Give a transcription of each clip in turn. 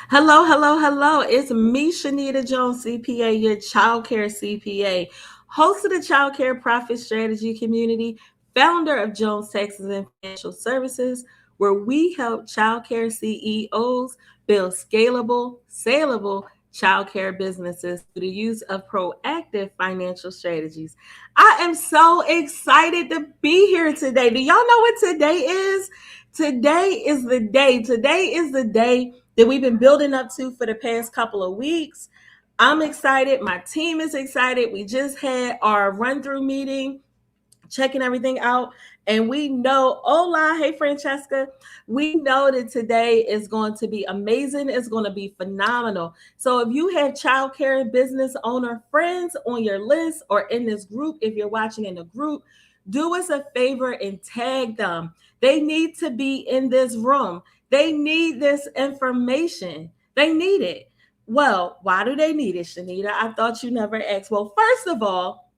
Hello, hello, hello. It's me, Shanita Jones, CPA, your childcare CPA, host of the Childcare Profit Strategy Community, founder of Jones Taxes and Financial Services, where we help childcare CEOs build scalable, saleable childcare businesses through the use of proactive financial strategies. I am so excited to be here today. Do y'all know what today is? Today is the day. Today is the day that we've been building up to for the past couple of weeks. I'm excited. My team is excited. We just had our run through meeting, checking everything out. And we know, hola, hey, Francesca, we know that today is going to be amazing. It's going to be phenomenal. So if you have childcare business owner friends on your list or in this group, if you're watching in the group, do us a favor and tag them. They need to be in this room. They need this information. They need it. Well, why do they need it, Shanita? I thought you never asked. Well, first of all,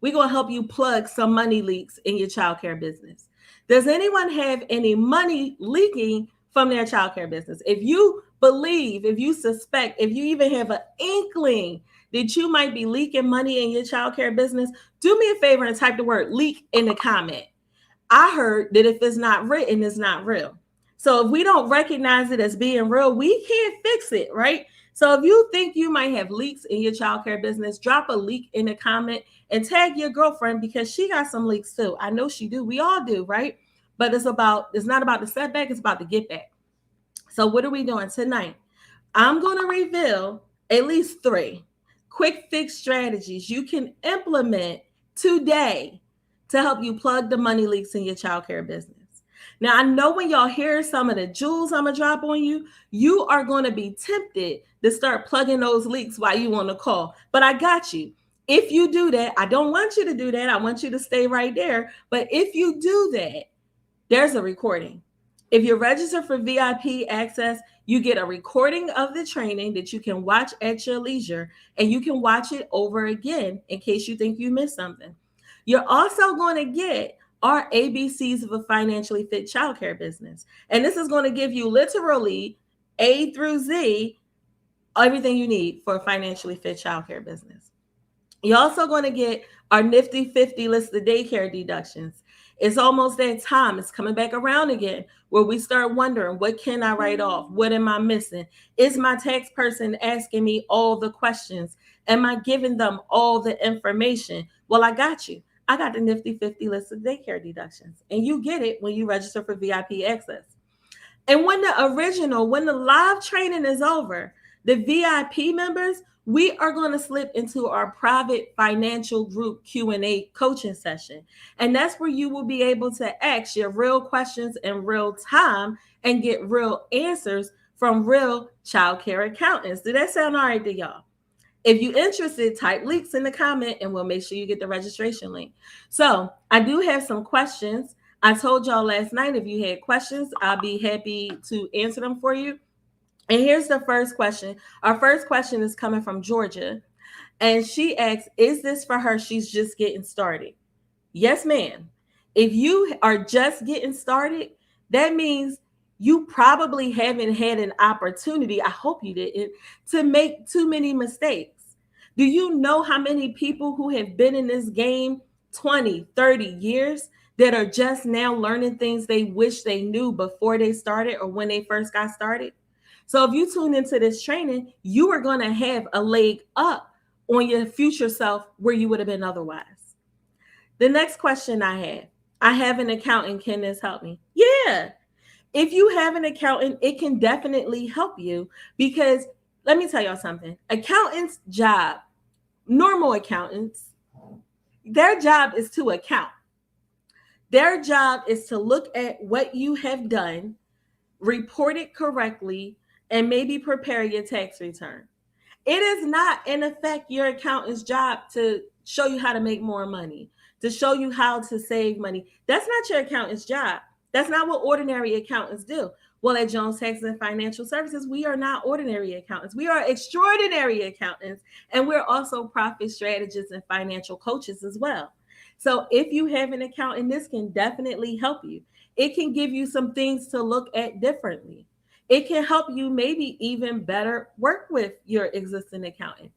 we're going to help you plug some money leaks in your childcare business. Does anyone have any money leaking from their childcare business? If you believe, if you suspect, if you even have an inkling that you might be leaking money in your childcare business, do me a favor and type the word leak in the comment. I heard that if it's not written, it's not real. So if we don't recognize it as being real, we can't fix it, right? So if you think you might have leaks in your childcare business, drop a leak in the comment and tag your girlfriend because she got some leaks too. I know she do. We all do, right? But it's not about the setback, it's about the get back. So what are we doing tonight? I'm going to reveal at least 3 quick fix strategies you can implement today to help you plug the money leaks in your childcare business. Now, I know when y'all hear some of the jewels I'm going to drop on you, you are going to be tempted to start plugging those leaks while you on the call. But I got you. If you do that, I don't want you to do that. I want you to stay right there. But if you do that, there's a recording. If you're registered for VIP access, you get a recording of the training that you can watch at your leisure, and you can watch it over again in case you think you missed something. You're also going to get our ABCs of a financially fit childcare business. And this is going to give you literally A through Z, everything you need for a financially fit childcare business. You're also going to get our nifty 50 list of daycare deductions. It's almost that time. It's coming back around again where we start wondering, what can I write off? What am I missing? Is my tax person asking me all the questions? Am I giving them all the information? Well, I got you. I got the nifty 50 list of daycare deductions. And you get it when you register for VIP access. And when the live training is over, the VIP members, we are going to slip into our private financial group Q&A coaching session. And that's where you will be able to ask your real questions in real time and get real answers from real childcare accountants. Did that sound all right to y'all? If you're interested, type leaks in the comment and we'll make sure you get the registration link. So I do have some questions. I told y'all last night, if you had questions, I'll be happy to answer them for you. And here's the first question. Our first question is coming from Georgia. And she asks, is this for her? She's just getting started. Yes, ma'am. If you are just getting started, that means you probably haven't had an opportunity, I hope you didn't, to make too many mistakes. Do you know how many people who have been in this game 20, 30 years that are just now learning things they wish they knew before they started or when they first got started? So if you tune into this training, you are going to have a leg up on your future self where you would have been otherwise. The next question I have an accountant. Can this help me? Yeah. If you have an accountant, it can definitely help you because let me tell y'all something. Accountants' job, normal accountants, their job is to account. Their job is to look at what you have done, report it correctly, and maybe prepare your tax return. It is not, in effect, your accountant's job to show you how to make more money, to show you how to save money. That's not your accountant's job. That's not what ordinary accountants do. Well, at Jones Taxes and Financial Services, we are not ordinary accountants. We are extraordinary accountants, and we're also profit strategists and financial coaches as well. So if you have an accountant, this can definitely help you. It can give you some things to look at differently. It can help you maybe even better work with your existing accountant.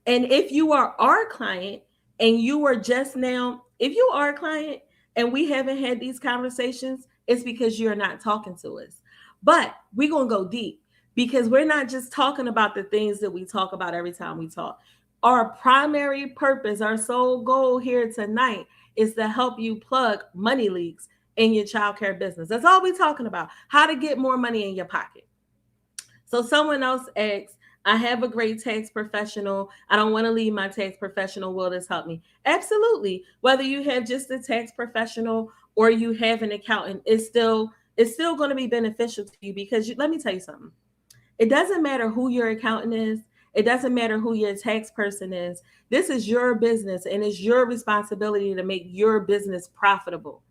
And if you are our client and you are just now, if you are a client and we haven't had these conversations, it's because you're not talking to us. But we're going to go deep because we're not just talking about the things that we talk about every time we talk. Our primary purpose, our sole goal here tonight is to help you plug money leaks in your childcare business. That's all we're talking about. How to get more money in your pocket. So someone else asks, I have a great tax professional. I don't want to leave my tax professional. Will this help me? Absolutely. Whether you have just a tax professional or you have an accountant, it's still going to be beneficial to you because let me tell you something. It doesn't matter who your accountant is. It doesn't matter who your tax person is. This is your business and it's your responsibility to make your business profitable.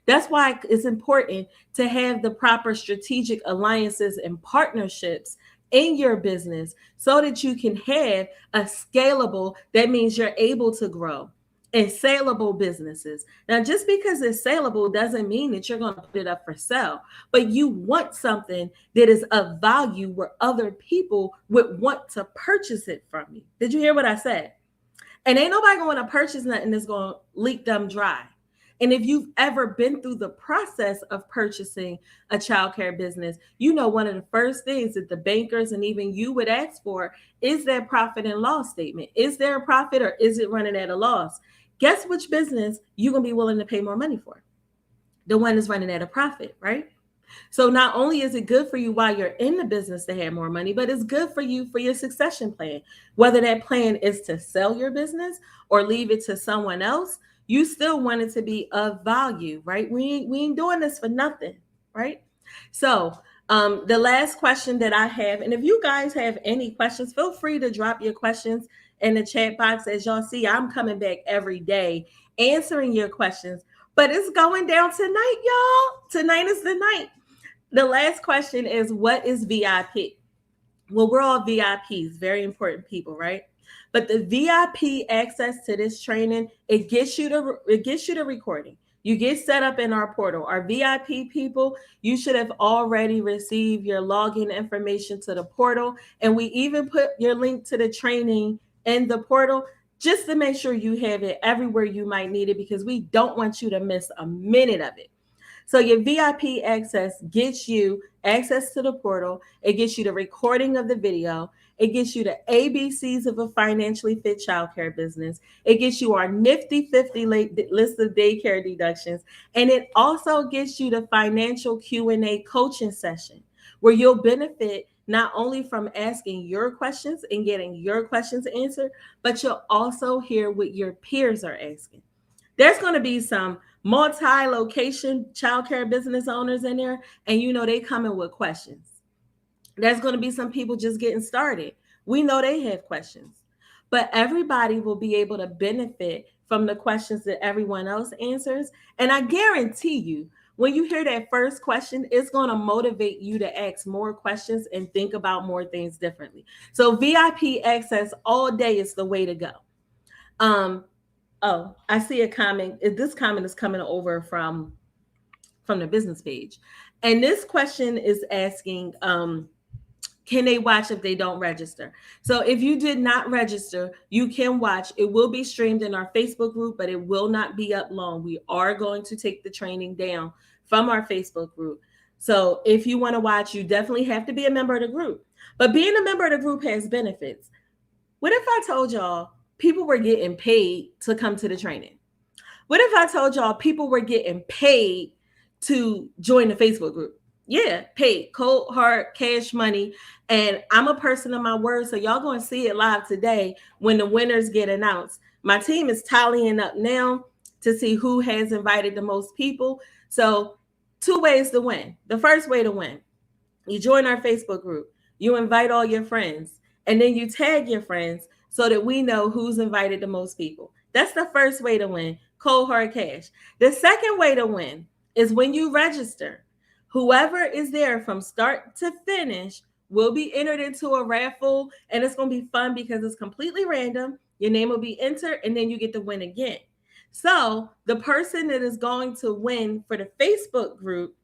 That's why it's important to have the proper strategic alliances and partnerships in your business so that you can have a scalable, that means you're able to grow, and saleable businesses. Now, just because it's saleable doesn't mean that you're going to put it up for sale, but you want something that is of value where other people would want to purchase it from you. Did you hear what I said? And ain't nobody going to purchase nothing that's going to leak them dry. And if you've ever been through the process of purchasing a childcare business, you know one of the first things that the bankers and even you would ask for is their profit and loss statement. Is there a profit or is it running at a loss? Guess which business you're going to be willing to pay more money for? The one that's running at a profit, right? So not only is it good for you while you're in the business to have more money, but it's good for you for your succession plan. Whether that plan is to sell your business or leave it to someone else, you still want it to be of value, right? We ain't doing this for nothing, right? So the last question that I have, and if you guys have any questions, feel free to drop your questions in the chat box. As y'all see, I'm coming back every day answering your questions, but it's going down tonight, y'all. Tonight is the night. The last question is, what is VIP? Well, we're all VIPs, very important people, right? But the VIP access to this training, it gets you the recording. You get set up in our portal. Our VIP people, you should have already received your login information to the portal. And we even put your link to the training in the portal just to make sure you have it everywhere you might need it, because we don't want you to miss a minute of it. So your VIP access gets you access to the portal. It gets you the recording of the video. It gets you the ABCs of a financially fit childcare business. It gets you our nifty 50 list of daycare deductions. And it also gets you the financial Q&A coaching session where you'll benefit not only from asking your questions and getting your questions answered, but you'll also hear what your peers are asking. There's going to be some multi-location childcare business owners in there, and you know they coming with questions. There's going to be some people just getting started. We know they have questions, but everybody will be able to benefit from the questions that everyone else answers. And I guarantee you, when you hear that first question, it's going to motivate you to ask more questions and think about more things differently. So VIP access all day is the way to go. Oh, I see a comment. This comment is coming over from the business page. And this question is asking, can they watch if they don't register? So if you did not register, you can watch. It will be streamed in our Facebook group, but it will not be up long. We are going to take the training down from our Facebook group. So if you want to watch, you definitely have to be a member of the group. But being a member of the group has benefits. What if I told y'all people were getting paid to come to the training? What if I told y'all people were getting paid to join the Facebook group? Yeah, paid, cold, hard, cash money. And I'm a person of my word, so y'all going to see it live today when the winners get announced. My team is tallying up now to see who has invited the most people. So 2 ways to win. The first way to win, you join our Facebook group, you invite all your friends, and then you tag your friends so that we know who's invited the most people. That's the first way to win, cold hard cash. The second way to win is when you register. Whoever is there from start to finish will be entered into a raffle, and it's going to be fun because it's completely random. Your name will be entered, and then you get to win again. So the person that is going to win for the Facebook group,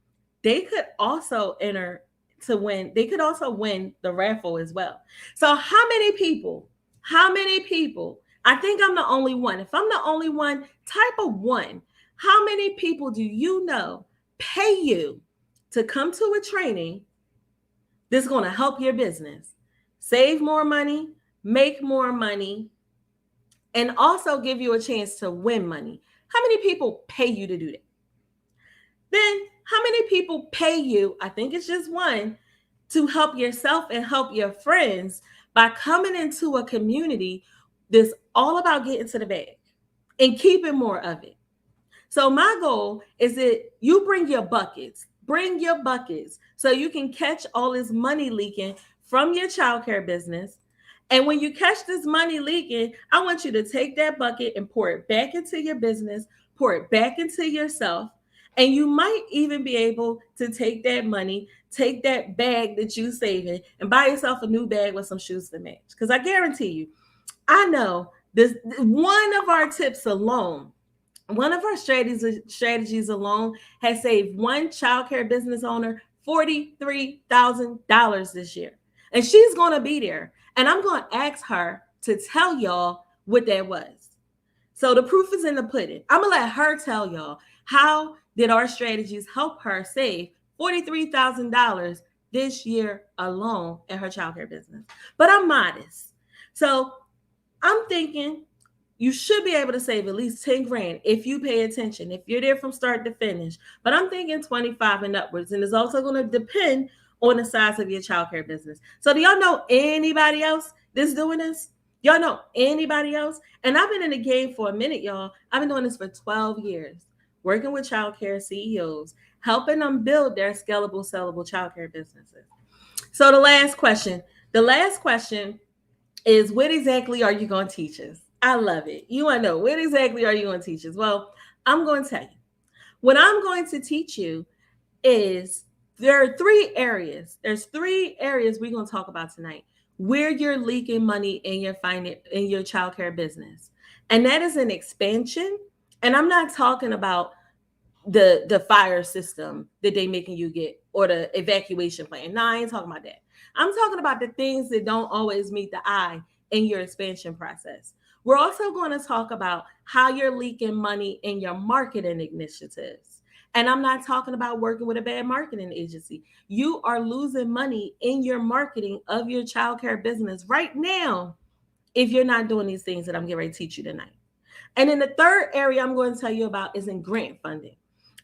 they could also enter to win. They could also win the raffle as well. So how many people? How many people? I think I'm the only one. If I'm the only one, type of one. How many people do you know pay you to come to a training that's going to help your business save more money, make more money, and also give you a chance to win money? How many people pay you to do that? Then how many people pay you? I think it's just one, to help yourself and help your friends by coming into a community that's all about getting to the bag and keeping more of it. So my goal is that you bring your buckets so you can catch all this money leaking from your childcare business. And when you catch this money leaking, I want you to take that bucket and pour it back into your business, pour it back into yourself. And you might even be able to take that money, take that bag that you saving, and buy yourself a new bag with some shoes to match. Because I guarantee you, I know this, one of our tips alone, one of our strategies alone has saved one childcare business owner $43,000 this year. And she's going to be there. And I'm going to ask her to tell y'all what that was. So the proof is in the pudding. I'm going to let her tell y'all how did our strategies help her save $43,000 this year alone in her childcare business. But I'm modest. So I'm thinking you should be able to save at least 10 grand if you pay attention, if you're there from start to finish. But I'm thinking 25 and upwards. And it's also going to depend on the size of your childcare business. So do y'all know anybody else that's doing this? Y'all know anybody else? And I've been in the game for a minute, y'all. I've been doing this for 12 years, working with childcare CEOs, helping them build their scalable, sellable childcare businesses. So the last question is, what exactly are you going to teach us? I love it. You want to know, what exactly are you going to teach us? Well, I'm going to tell you. What I'm going to teach you is there are three areas. There's three areas we're going to talk about tonight where you're leaking money in your childcare business. And that is an expansion. And I'm not talking about the fire system that they making you get or the evacuation plan. No, I ain't talking about that. I'm talking about the things that don't always meet the eye in your expansion process. We're also going to talk about how you're leaking money in your marketing initiatives. And I'm not talking about working with a bad marketing agency. You are losing money in your marketing of your childcare business right now if you're not doing these things that I'm getting ready to teach you tonight. And then the third area I'm going to tell you about is in grant funding.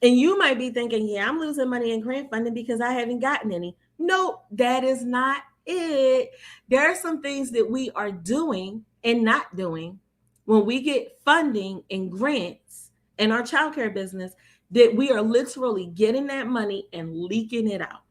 And you might be thinking, yeah, I'm losing money in grant funding because I haven't gotten any. No, that is not it. There are some things that we are doing and not doing when we get funding and grants in our childcare business that we are literally getting that money and leaking it out.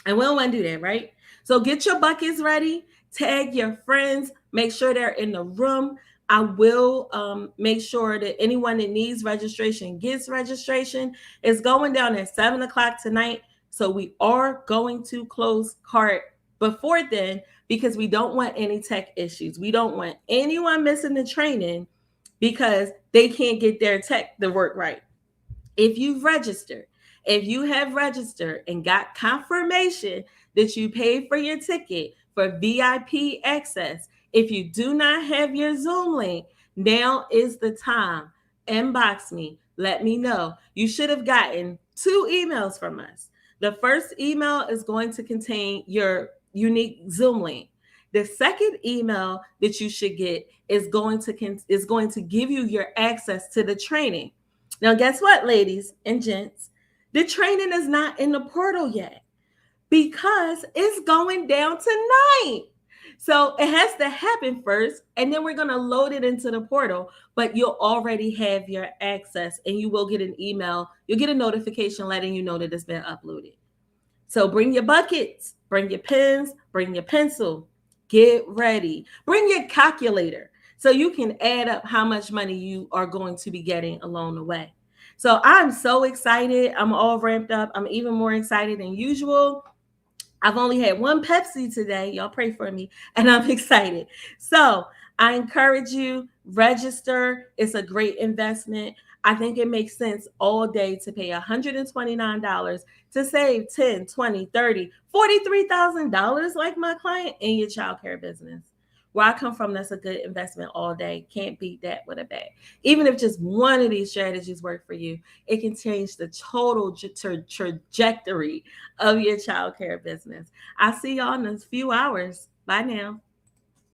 And we don't want to do that, right? So get your buckets ready, tag your friends, make sure they're in the room. I will make sure that anyone that needs registration gets registration. It's going down at 7 o'clock tonight. So we are going to close cart before then because we don't want any tech issues. We don't want anyone missing the training because they can't get their tech to work right. If you have registered and got confirmation that you paid for your ticket for VIP access, if you do not have your Zoom link, now is the time. Inbox me. Let me know. You should have gotten 2 emails from us. The first email is going to contain your unique Zoom link. The second email that you should get is going to give you your access to the training. Now, guess what, ladies and gents? The training is not in the portal yet because it's going down tonight. So it has to happen first, and then we're going to load it into the portal, but you'll already have your access and you will get an email. You'll get a notification letting you know that it's been uploaded. So bring your buckets, bring your pens, bring your pencil, get ready. Bring your calculator so you can add up how much money you are going to be getting along the way. So I'm so excited. I'm all ramped up. I'm even more excited than usual. I've only had 1 Pepsi today. Y'all pray for me. And I'm excited. So I encourage you, register. It's a great investment. I think it makes sense all day to pay $129 to save 10, 20, 30, $43,000 like my client in your childcare business. Where I come from, that's a good investment all day. Can't beat that with a bag. Even if just one of these strategies work for you, it can change the total trajectory of your childcare business. I'll see y'all in a few hours. Bye now.